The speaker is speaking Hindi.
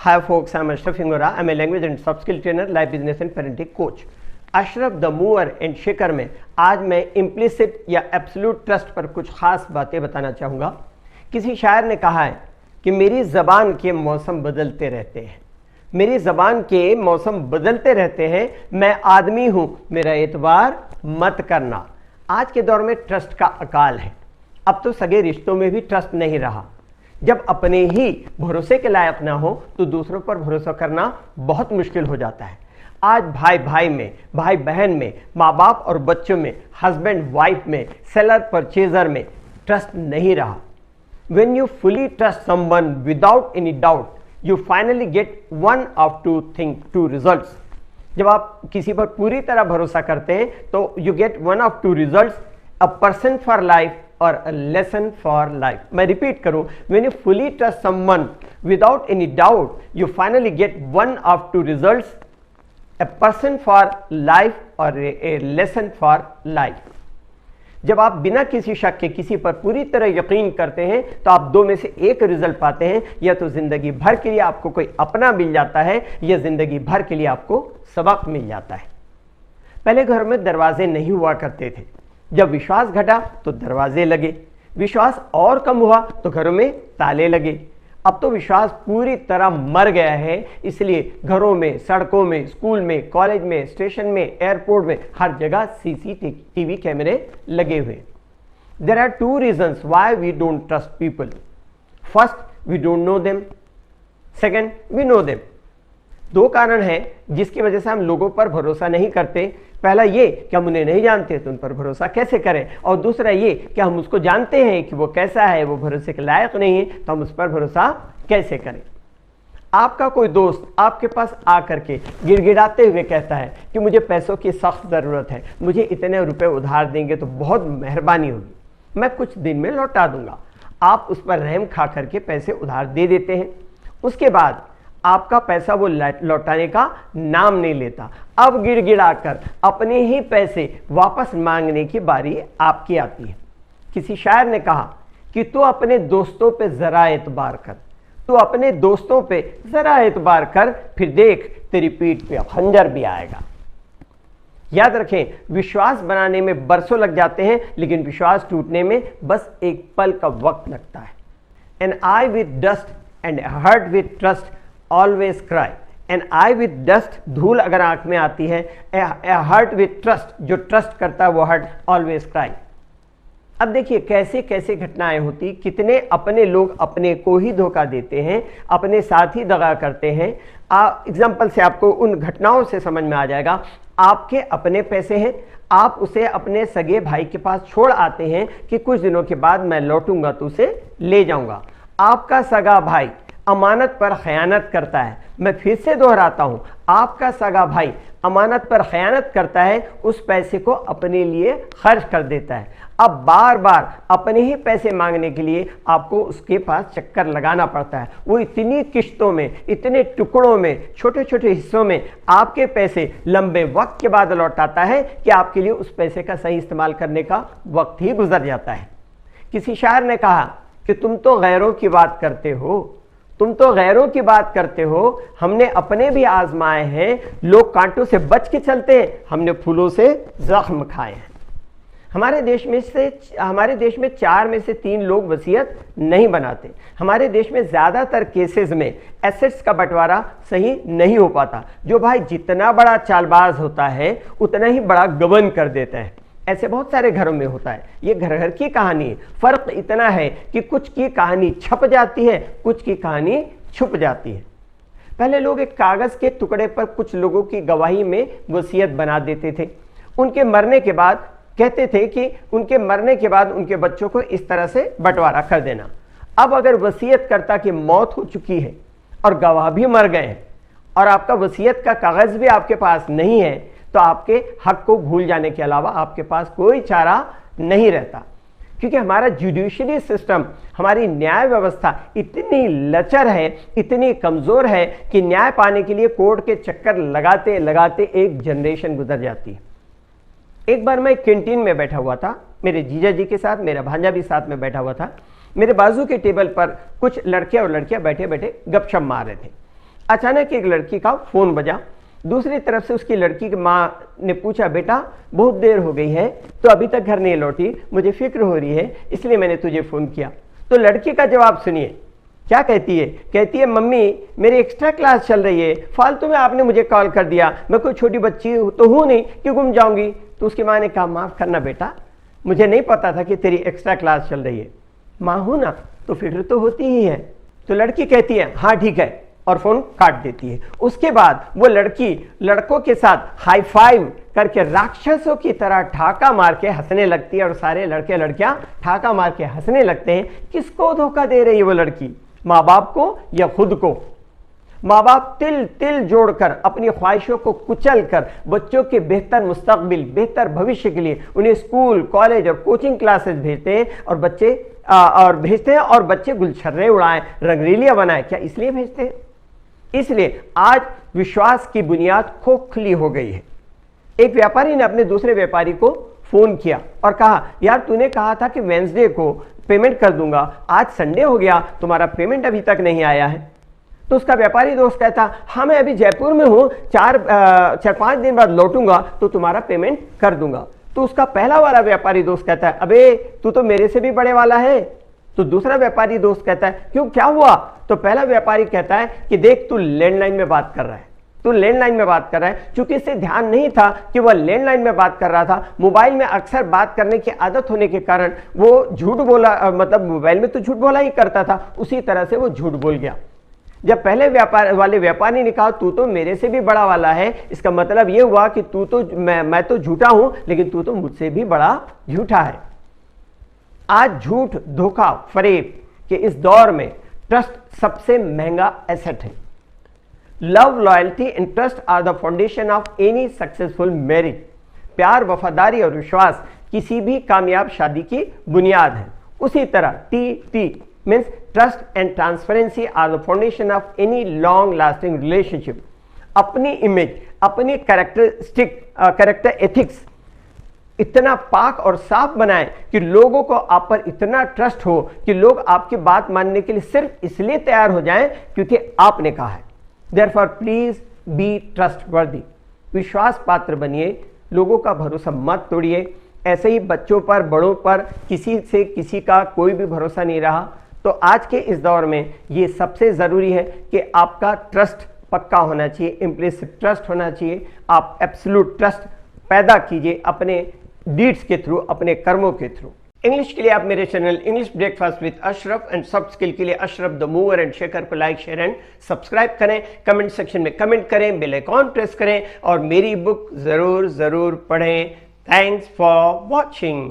Hi folks, I'm Ashraf Hingora. I'm a language and soft skill trainer, life business and parenting coach. Ashraf the mover and shaker में आज मैं इम्प्लिसिट या एब्सोल्यूट ट्रस्ट पर कुछ खास बातें बताना चाहूँगा। किसी शायर ने कहा है कि मेरी ज़बान के मौसम बदलते रहते हैं, मेरी ज़बान के मौसम बदलते रहते हैं, मैं आदमी हूँ, मेरा एतबार मत करना। आज के दौर में ट्रस्ट का अकाल है। अब तो सगे रिश्तों में भी ट्रस्ट नहीं रहा। जब अपने ही भरोसे के लायक ना हो तो दूसरों पर भरोसा करना बहुत मुश्किल हो जाता है। आज भाई भाई में, भाई बहन में, माँ बाप और बच्चों में, हस्बैंड वाइफ में, सेलर परचेजर में ट्रस्ट नहीं रहा। When you fully trust someone without any doubt, you finally get one of two results. जब आप किसी पर पूरी तरह भरोसा करते हैं तो you get one of two results, a person for life और a lesson for life. मैं रिपीट करूं, when you fully trust someone without any doubt, you finally get one of two results, a person for life और a lesson for life. जब आप बिना किसी शक के किसी पर पूरी तरह यकीन करते हैं तो आप दो में से एक रिजल्ट पाते हैं, या तो जिंदगी भर के लिए आपको कोई अपना मिल जाता है या जिंदगी भर के लिए आपको सबक मिल जाता है। पहले घर में दरवाजे नहीं हुआ करते थे। जब विश्वास घटा तो दरवाजे लगे, विश्वास और कम हुआ तो घरों में ताले लगे। अब तो विश्वास पूरी तरह मर गया है, इसलिए घरों में, सड़कों में, स्कूल में, कॉलेज में, स्टेशन में, एयरपोर्ट में, हर जगह सीसीटीवी कैमरे लगे हुए। There are two reasons why we don't trust people. First, we don't know them. Second, we know them. दो कारण हैं जिसकी वजह से हम लोगों पर भरोसा नहीं करते। पहला ये कि हम उन्हें नहीं जानते तो उन पर भरोसा कैसे करें, और दूसरा ये कि हम उसको जानते हैं कि वो कैसा है, वो भरोसे के लायक नहीं है, तो हम उस पर भरोसा कैसे करें। आपका कोई दोस्त आपके पास आकर के गिड़गिड़ाते हुए कहता है कि मुझे पैसों की सख्त ज़रूरत है, मुझे इतने रुपए उधार देंगे तो बहुत मेहरबानी होगी, मैं कुछ दिन में लौटा दूंगा। आप उस पर रहम खा करके पैसे उधार दे देते हैं। उसके बाद आपका पैसा वो लौटाने का नाम नहीं लेता। अब गिड़गिड़ाकर अपने ही पैसे वापस मांगने की बारी आपकी आती है। किसी शायर ने कहा कि तू अपने दोस्तों पे जरा एतबार कर, तू अपने दोस्तों पे जरा एतबार कर, फिर देख तेरी पीठ पे खंजर भी आएगा। याद रखें, विश्वास बनाने में बरसों लग जाते हैं, लेकिन विश्वास टूटने में बस एक पल का वक्त लगता है। An eye with dust and heart with trust always cry. An eye with dust, धूल अगर आंख में आती है, ए हार्ट विद ट्रस्ट, जो ट्रस्ट करता है वो हार्ट ऑलवेज क्राई। अब देखिए कैसे कैसे घटनाएं होती, कितने अपने लोग अपने को ही धोखा देते हैं, अपने साथ ही दगा करते हैं। एग्जाम्पल से आपको उन घटनाओं से समझ में आ जाएगा। आपके अपने पैसे हैं, आप उसे अपने सगे भाई के पास छोड़ आते हैं कि कुछ दिनों के बाद मैं लौटूंगा तो उसे ले जाऊंगा। आपका सगा भाई अमानत पर खयानत करता है। मैं फिर से दोहराता हूं, आपका सगा भाई अमानत पर खयानत करता है, उस पैसे को अपने लिए खर्च कर देता है। अब बार बार अपने ही पैसे मांगने के लिए आपको उसके पास चक्कर लगाना पड़ता है। वो इतनी किश्तों में, इतने टुकड़ों में, छोटे छोटे हिस्सों में आपके पैसे लंबे वक्त के बाद लौटाता है कि आपके लिए उस पैसे का सही इस्तेमाल करने का वक्त ही गुजर जाता है। किसी शायर ने कहा कि तुम तो गैरों की बात करते हो, तुम तो गैरों की बात करते हो, हमने अपने भी आजमाए हैं। लोग कांटों से बच के चलते हैं, हमने फूलों से जख्म खाए हैं। हमारे देश में 4 में से 3 लोग वसीयत नहीं बनाते। हमारे देश में ज़्यादातर केसेस में एसेट्स का बंटवारा सही नहीं हो पाता। जो भाई जितना बड़ा चालबाज होता है उतना ही बड़ा गबन कर देता है। ऐसे बहुत सारे घरों में होता है। ये घर घर की कहानी है। फर्क इतना है कि कुछ की कहानी छप जाती है, कुछ की कहानी छुप जाती है। पहले लोग एक कागज के टुकड़े पर कुछ लोगों की गवाही में वसीयत बना देते थे। उनके मरने के बाद कहते थे कि उनके मरने के बाद उनके बच्चों को इस तरह से बंटवारा कर देना। अब अगर वसीयतकर्ता की मौत हो चुकी है और गवाह भी मर गए हैं और आपका वसीयत का कागज भी आपके पास नहीं है, तो आपके हक को भूल जाने के अलावा आपके पास कोई चारा नहीं रहता। क्योंकि हमारा जुडिशरी सिस्टम, हमारी न्याय व्यवस्था इतनी लचर है, इतनी कमज़ोर है कि न्याय पाने के लिए कोर्ट के चक्कर लगाते लगाते एक जनरेशन गुजर जाती है। एक बार मैं कैंटीन में बैठा हुआ था, मेरे जीजा जी के साथ, मेरा भांजा भी साथ में बैठा हुआ था। मेरे बाजू के टेबल पर कुछ लड़के और लड़कियां बैठे बैठे गपशप मार रहे थे। अचानक एक लड़की का फोन बजा। दूसरी तरफ से उसकी लड़की की माँ ने पूछा, बेटा बहुत देर हो गई है तो अभी तक घर नहीं लौटी, मुझे फिक्र हो रही है इसलिए मैंने तुझे फोन किया। तो लड़की का जवाब सुनिए, क्या कहती है? कहती है, मम्मी मेरी एक्स्ट्रा क्लास चल रही है, फालतू में आपने मुझे कॉल कर दिया, मैं कोई छोटी बच्ची तो हूं नहीं कि गुम जाऊंगी। तो उसकी माँ ने कहा, माफ करना बेटा, मुझे नहीं पता था कि तेरी एक्स्ट्रा क्लास चल रही है। माँ हूं ना तो फिक्र तो होती ही है। तो लड़की कहती है, हाँ ठीक है, और फोन काट देती है। उसके बाद वो लड़की लड़कों के साथ हाई फाइव करके राक्षसों की तरह ठाका मार के हंसने लगती है और सारे लड़के लड़कियां ठाका मार के हंसने लगते हैं। किसको धोखा दे रही है वो लड़की? माँ बाप को या खुद को? माँ बाप तिल तिल जोड़कर अपनी ख्वाहिशों को कुचल कर बच्चों के बेहतर मुस्तकबिल, बेहतर भविष्य के लिए उन्हें स्कूल, कॉलेज और कोचिंग क्लासेस भेजते हैं और बच्चे गुलछर्रे उड़ाएं, रंगरीलियां बनाएं। क्या इसलिए भेजते हैं? इसलिए आज विश्वास की बुनियाद खोखली हो गई है। एक व्यापारी ने अपने दूसरे व्यापारी को फोन किया और कहा, यार तूने कहा था कि वेंसडे को पेमेंट कर दूंगा, आज संडे हो गया, तुम्हारा पेमेंट अभी तक नहीं आया है। तो उसका व्यापारी दोस्त कहता, हाँ मैं अभी जयपुर में हूं, 4-5 दिन बाद लौटूंगा तो तुम्हारा पेमेंट कर दूंगा। तो उसका पहला वाला व्यापारी दोस्त कहता है, अबे तू तो मेरे से भी बड़े वाला है। तो दूसरा व्यापारी दोस्त कहता है, क्यों, क्या हुआ? तो पहला व्यापारी कहता है कि देख तू लैंडलाइन में बात कर रहा है, तू लैंडलाइन में बात कर रहा है। चूंकि इसे ध्यान नहीं था कि वह लैंडलाइन में बात कर रहा था, मोबाइल में अक्सर बात करने की आदत होने के कारण वो झूठ बोला, मतलब मोबाइल में तो झूठ बोला ही करता था, उसी तरह से वो झूठ बोल गया। जब पहले व्यापारी ने कहा तू तो मेरे से भी बड़ा वाला है, इसका मतलब यह हुआ कि तू तो मैं तो झूठा हूं, लेकिन तू तो मुझसे भी बड़ा झूठा है। आज झूठ, धोखा, फरेब के इस दौर में ट्रस्ट सबसे महंगा एसेट है। Love, loyalty and trust are the foundation of any successful marriage. प्यार, वफादारी और विश्वास किसी भी कामयाब शादी की बुनियाद है। उसी तरह T means trust and transparency are the foundation of any long lasting relationship. अपनी इमेज, अपनी कैरेक्टर एथिक्स इतना पाक और साफ बनाएं कि लोगों को आप पर इतना ट्रस्ट हो कि लोग आपकी बात मानने के लिए सिर्फ इसलिए तैयार हो जाएं क्योंकि आपने कहा है। Therefore, please be trustworthy. विश्वास पात्र बनिए, लोगों का भरोसा मत तोड़िए। ऐसे ही बच्चों पर, बड़ों पर, किसी का कोई भी भरोसा नहीं रहा। तो आज के इस दौर में ये सबसे ज़रूरी है कि आपका ट्रस्ट पक्का होना चाहिए, इम्प्लिसिट ट्रस्ट होना चाहिए। आप एब्सोल्यूट ट्रस्ट पैदा कीजिए अपने डीड्स के थ्रू, अपने कर्मों के थ्रू। इंग्लिश के लिए आप मेरे channel English breakfast with Ashraf and soft skill के लिए Ashraf the mover and shaker को लाइक, शेयर एंड सब्सक्राइब करें। कमेंट सेक्शन में कमेंट करें, बेल आइकॉन प्रेस करें और मेरी बुक जरूर पढ़ें। Thanks for watching.